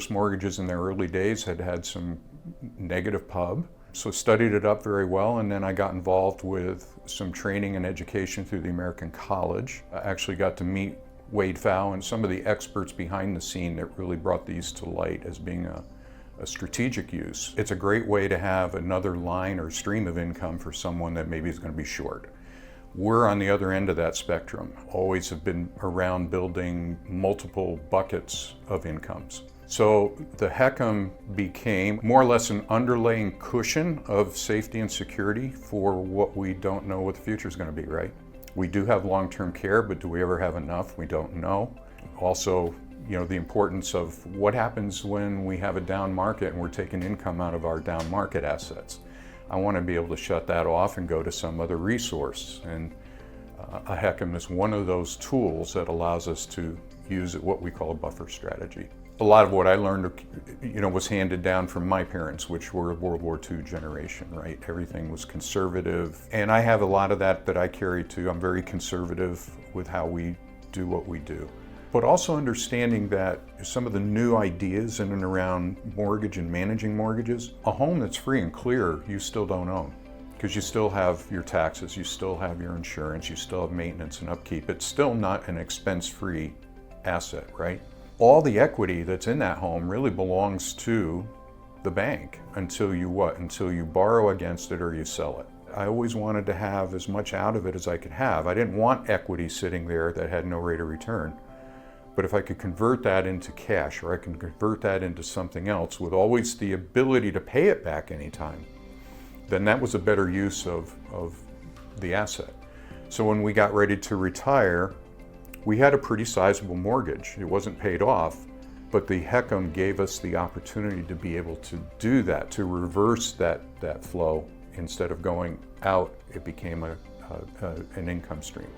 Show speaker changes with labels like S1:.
S1: Mortgages in their early days had some negative pub, so studied it up very well, and then I got involved with some training and education through the American College. I actually got to meet Pfau and some of the experts behind the scene that really brought these to light as being a strategic use. It's a great way to have another line or stream of income for someone that maybe is going to be short. We're on the other end of that spectrum, always have been around building multiple buckets of incomes. So the HECM became more or less an underlaying cushion of safety and security for what we don't know what the future is going to be, right? We do have long-term care, but do we ever have enough? We don't know. Also, the importance of what happens when we have a down market and we're taking income out of our down market assets. I want to be able to shut that off and go to some other resource. And a HECM is one of those tools that allows us to use what we call a buffer strategy. A lot of what I learned, was handed down from my parents, which were a World War II generation, right? Everything was conservative. And I have a lot of that I carry too. I'm very conservative with how we do what we do. But also understanding that some of the new ideas in and around mortgage and managing mortgages, a home that's free and clear, you still don't own. Because you still have your taxes, you still have your insurance, you still have maintenance and upkeep. It's still not an expense-free asset, right? All the equity that's in that home really belongs to the bank until you what? Until you borrow against it or you sell it. I always wanted to have as much out of it as I could have. I didn't want equity sitting there that had no rate of return. But if I could convert that into cash or I can convert that into something else with always the ability to pay it back anytime, then that was a better use of the asset. So when we got ready to retire, we had a pretty sizable mortgage. It wasn't paid off, but the HECM gave us the opportunity to be able to do that, to reverse that flow. Instead of going out, it became an income stream.